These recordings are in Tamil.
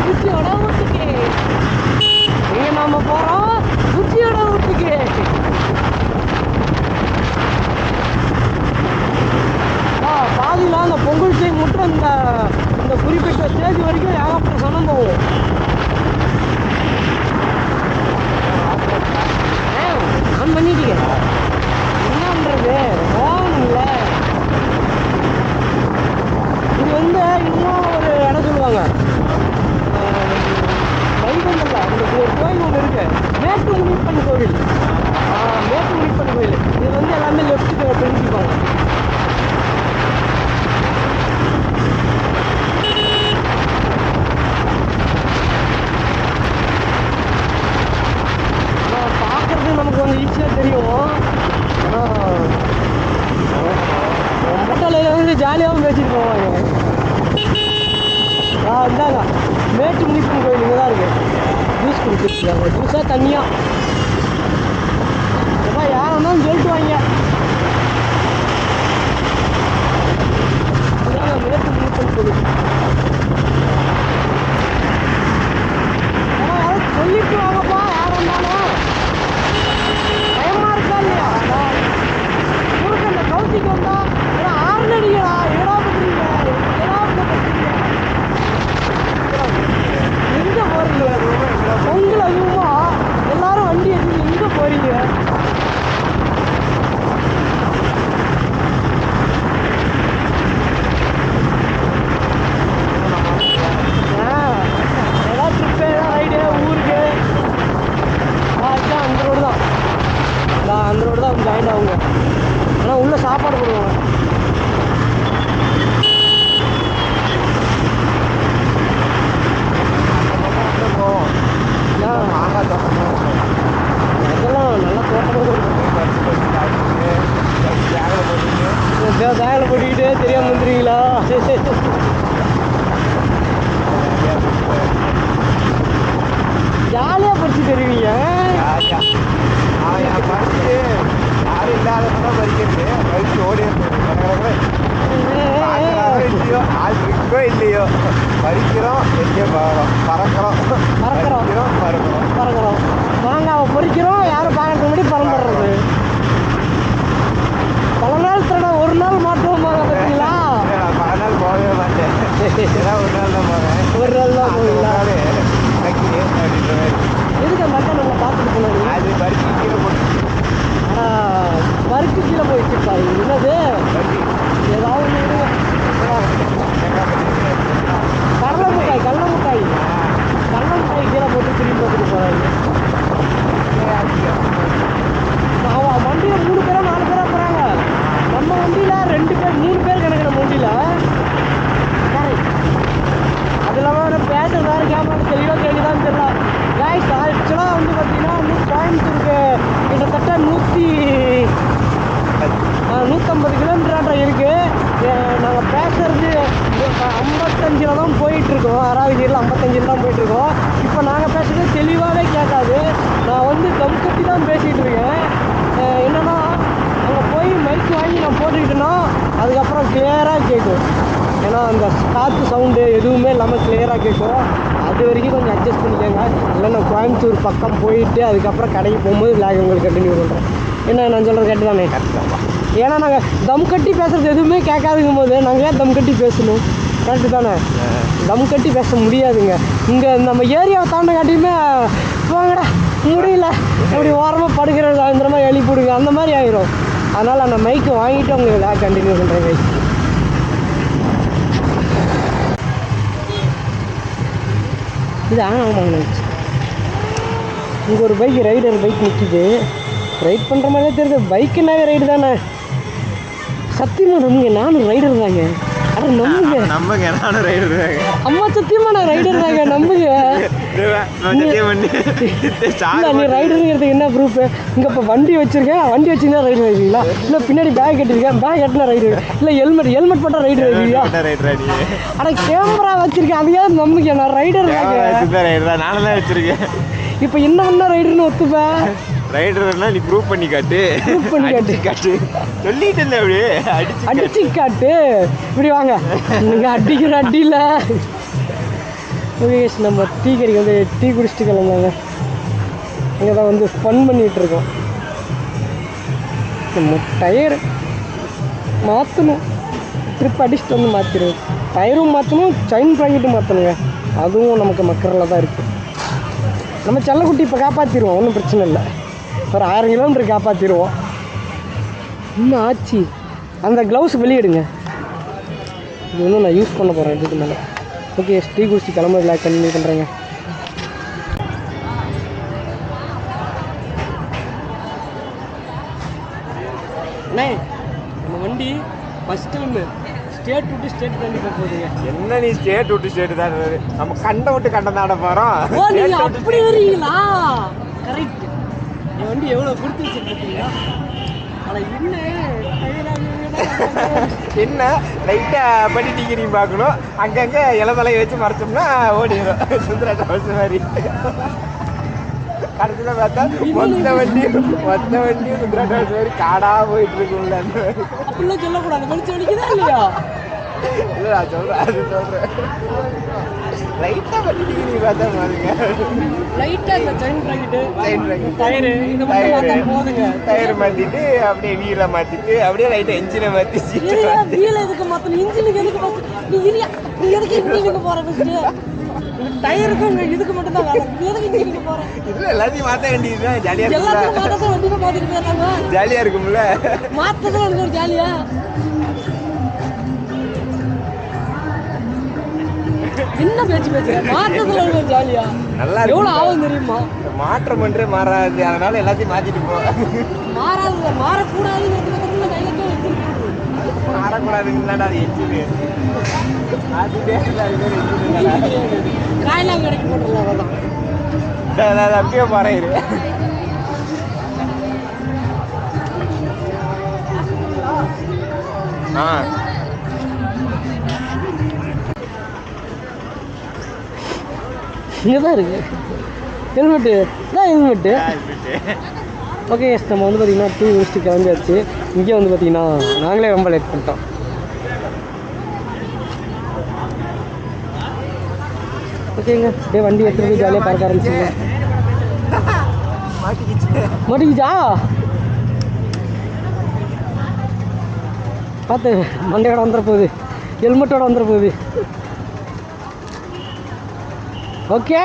குச்சியோட வீட்டுக்கு இங்க நாம போறோம். குச்சியோட வீட்டுக்கு பாதியில் அந்த பொங்கல் டைம் மட்டும் இந்த குறிப்பிட்ட ஸ்டேஜ் வரைக்கும் ஏகப்பட்ட சனம் போகும். ஆன் பண்ணிட்டீங்க என்ன பண்றது போகணும்ல. இது வந்து இன்னும் ஒரு இடம் சொல்லுவாங்க, வைகுண்டல்ல உங்களுக்கு ஒரு கோயில் ஒன்று இருக்கு, மேட்டு முனிப்பன் கோவில். மேட்டு முனிப்பன் கோயில் இது வந்து எல்லாமே லெஃப்ட்டுக்கு பிரிஞ்சுப்பாங்க. பார்க்கறது நமக்கு கொஞ்சம் ஈஸியாக தெரியும். மொட்டையில் வந்து ஜாலியாகவும் பேசிட்டு போவாங்க. இந்தாங்க மேட்டு முனிப்பன் கோயில் இங்கே தான் இருக்குது. ஜூஸ் குடிச்சிருக்காங்க, ஜூஸாக தண்ணியாக எப்போ யார் வந்தாலும் சொல்லிட்டு வாங்க. மேட்டு முனிப்பன் கோயில் யாரும் சொல்லிட்டு வாங்கப்பா. யார் வந்தாலும் பயமாக இருக்கா இல்லையா? உங்களுக்கு அந்த கவுத்திக்கு வந்தா ஏன்னா ஆறுநடிகளா ஏடா பண்ணுறீங்க, எங்கே போகிறீங்க? பொங்கல் அதுவுமா எல்லாரும் வண்டி எடுத்து எங்கே போகிறீங்க? ஏதாவது ட்ரிப்பு ஏதாவது ரைடு ஊருக்கு அதுதான் அந்த ரோடு தான். அந்த ரோடு தான் ஜாயின் ஆகுங்க. ஆனால் உள்ளே சாப்பாடு போடுவாங்க. அதெல்லாம் நல்லா தோட்டம் பேக்கில் போட்டுக்கிட்டு தெரியாமல் வந்துடுவீங்களா? ஜாலியாக படிச்சு தருவீங்க. யாரும் இல்லாத பறிக்கிறது பறிச்சு ஓடி இல்லையோ ஆள் இருக்கோ இல்லையோ பறிக்கிறோம், எங்கே பறக்கிறோம் மாங்காவை பொறிக்கிறோம். யாரும் பார்க்கறதுக்கு முன்னாடி பறந்துடுறது. பல நாள் திருட ஒரு நாள் மாட்டுவோம் பார்த்தீங்களா? பல நாள் போகவே மாட்டேன், ஒரு நாள் தான் போவேன். ஒரு நாள் தான் போவீங்களா? அப்படின்ற மாதிரி எதுக்கு அந்த அக்கா நம்ம பார்த்துட்டு போனாங்க? அது பறிச்சு கீழே போட்டு பருக்கு கீழே போயிடுச்சுப்பா. என்னது ஏதாவது கடலை மிட்டாய் கீழே போட்டு திரும்பி போட்டுட்டு போகிறாங்க. அவன் வண்டியில் 3 பேரோ 4 பேரோ போகிறாங்க. நம்ம வண்டியில் 2 பேர் 3 பேர் கணக்கு. நம்ம வண்டியில் அது இல்லாமல் பேசுறது வேறு கேமரா தெளிவாக கேட்குதான்னு தெரியல. காய்ஸ் ஆக்சுவலாக வந்து பார்த்தீங்கன்னா கோயம்புத்தூருக்கு கிட்டத்தட்ட 150 கிலோமீட்டர் இருக்குது. நாங்கள் பேசுறது 55 தான் போயிட்டுருக்கோம். 6வது இயரில் 55 தான் போயிட்டுருக்கோம். இப்போ நாங்கள் பேசுகிறது தெளிவாகவே கேட்காது. நான் வந்து தம் கட்டி தான் பேசிகிட்டு இருக்கேன். என்னென்னா அங்கே போய் மைக் வாங்கி நான் போட்டுக்கிட்டேன்னா அதுக்கப்புறம் கிளியராக கேட்கும். ஏன்னா அந்த காற்று சவுண்டு எதுவுமே இல்லாமல் கிளியராக கேட்கும். அது வரைக்கும் கொஞ்சம் அட்ஜஸ்ட் பண்ணிக்கோங்க. இல்லை நான் கோயம்புத்தூர் பக்கம் போயிட்டு அதுக்கப்புறம் கடைக்கு போகும்போது விளாக் உங்களுக்கு கண்டினியூ பண்ணுறேன். என்ன நான் சொல்கிறது கரெக்டு தானே? ஏன்னா நாங்கள் தம் கட்டி பேசுகிறது எதுவுமே கேட்காதுங்கும் போது நாங்கள் ஏன் தம் கட்டி பேசணும்? கரெக்டு தானே? தம் கட்டி பேச முடியாதுங்க. இங்கே நம்ம ஏரியாவை தாண்ட காட்டியுமே வாங்கடா முடியல, அப்படி ஓரமாக படுக்கிறது சாயந்தரமாக எழுப்பிடுங்க, அந்த மாதிரி ஆயிரும். அதனால் அந்த மைக்கு வாங்கிட்டு அவங்க விளையாட கண்டினியூ பண்ணுறேன் கைஸ். இது ஆமாங்க, இங்கே ஒரு பைக் ரைடர் பைக் நிற்கிது. ரைட் பண்ணுற மாதிரியே தெரியுது. பைக்குனாவே ரைடு தானே. சத்தியமாக நம்புங்க, நானும் ரைடர் தாங்க. அட நம்புங்க, நம்புங்க, நானும் ரைடர் தாங்க. அம்மா சத்தியமாக நான் ரைடர் தாங்க, நம்புங்க. இல்லை, நீ ரைடருங்கிறதுக்கு என்ன ப்ரூஃப்? இங்கே இப்போ வண்டி வச்சுருக்கேன், வண்டி வச்சுருந்தா ரைடர் ஆகிடுவீங்களா? இல்லை பின்னாடி பேக் கட்டிருக்கேன், பேக் கட்டினா ரைடர். இல்லை ஹெல்மெட் போட்டால் ரைடர் ஆகிடுவீங்களா? ஆனால் கேமரா வச்சுருக்கேன், அதையாவது நம்புங்க, நான் ரைடர் தாங்க. நானும் தான் வச்சுருக்கேன். இப்போ என்ன பண்ணால் ரைடர்னு ஒத்துப்பேன்? ரைடர்னா நீ ப்ரூவ் பண்ணி காட்டு. சொல்லிட்டு இருந்த அப்படியே அடிச்சு காட்டு. இப்படி வாங்க, நீங்கள் அடிக்கிற அடியில். ஓகே, நம்ம டீ கறிக்கு வந்து டீ குடிச்சிட்டு கிளம்புவாங்க. இங்கே தான் வந்து ஃபன் பண்ணிகிட்டு இருக்கோம். நம்ம டயர் மாற்றணும், ட்ரிப் அடிச்சுட்டு வந்து மாற்றிடுவோம். டயரும் மாற்றணும், செயின் ப்ராக்கெட்டும் மாற்றணுங்க. அதுவும் நமக்கு மக்கரில் தான் இருக்குது. நம்ம செல்லக்குட்டி இப்போ காப்பாற்றிடுவோம், ஒன்றும் பிரச்சனை இல்லை. ஒரு 1000 கிலோமீட்டர் காப்பாற்றிடுவோம். இன்னும் ஆச்சு. அந்த க்ளவுஸ் வெளியிடுங்க, இது ஒன்றும் நான் யூஸ் பண்ண போகிறேன் இதுக்கு மேலே. ஓகே, டீ குடிச்சு கிளம்ப விளையாட கண்டினியூ பண்ணுறேங்க. அண்ணே, நம்ம வண்டி ஃபஸ்ட் டைம் ஸ்டேட் விட்டு ஸ்டேட் தாண்டி போக போகுதுங்க. என்ன நீ ஸ்டேட் விட்டு ஸ்டேட் தான், நம்ம கண்டம் விட்டு கண்டம் தாண்ட போகிறோம். அப்படி வரீங்களா? கரெக்ட். என் வண்டி எவ்வளோ கொடுத்து வச்சுருக்கீங்களா? ஆனால் என்ன லைட்டாக படி டிகிரி பார்க்கணும், அங்கங்கே இளமலையை வச்சு மறைச்சோம்னா ஓடிடும். சுந்தராட்ட வச்சு மாதிரி கடைசியில் பார்த்தா மொத்த வண்டியும் சுந்தராட்ட வச்சு மாதிரி காடாக போயிட்டு இருக்கும்ல. அந்த அப்படிலாம் சொல்லக்கூடாது, வெளிச்சு வலிக்குதா இல்லையா? இல்லை, நான் சொல்கிறேன், அது சொல்கிறேன். லைட்டாக படி டிகிரி பார்த்தா பாருங்க. லைட்டாக இந்த செயின் ப்ராக்கெட்டு, டயரு, இதை மட்டும் போதுங்க. டயர் மாற்றிட்டு அப்படியே வீலை மாற்றிட்டு அப்படியே லைட்டாக என்ஜினை மாற்றி வீலை எதுக்கு மாற்றணும்? இன்ஜினுக்கு எதுக்கு மாற்றணும்? நீ எதுக்கு இன்ஜினுக்கு போகிற? ஃபஸ்ட்டு டயருக்கும் இதுக்கு மட்டும் தான் வேலை. எதுக்கு இன்ஜினுக்கு போகிறேன்? இல்லை, எல்லாத்தையும் மாற்ற வேண்டியது தான். ஜாலியாக இருக்கும், எல்லாத்தையும் மாற்றத்தை வண்டியில் மாற்றிட்டு போயிடலாங்க. ஜாலியாக இருக்கும்ல. மாற்றதான் எனக்கு ஒரு ஜாலியா. என்ன பேச்சு பேசுறேன்? மாற்றத்துல ஒரு ஜாலியா நல்லா எவ்வளோ ஆகும் தெரியுமா? மாற்றம் ஒன்றே மாறாது, அதனால எல்லாத்தையும் மாற்றிட்டு போ. மாறாது, மாறக்கூடாதுங்கிறது கையில மாறக்கூடாதுங்களா? அது எஞ்சினு காயெல்லாம் கிடைக்க போட்டுடலாம். அதான் அப்படியே பறையிரு. இங்கே தான் இருக்கு ஹெல்மெட்டு தான். Helmet okay. நம்ம வந்து பார்த்திங்கன்னா டீ குடிச்சிட்டு கிளம்பியாச்சு. இங்கே வந்து பார்த்திங்கன்னா நாங்களே ரொம்ப லேட் பண்ணிட்டோம். ஓகேங்க, அப்படியே வண்டி எடுத்துகிட்டு போய் ஜாலியாக பார்க்க ஆரம்பிச்சிங்க. மாட்டிக்கிச்சா? பார்த்து மண்டையோட வந்துட போகுது, ஹெல்மெட்டோட வந்துட போகுது. ஓகே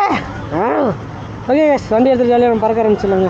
ஓகே, வண்டி எடுத்துகிட்டு ஜாலியாக பறக்க ஆரம்பிச்சிடலாங்க.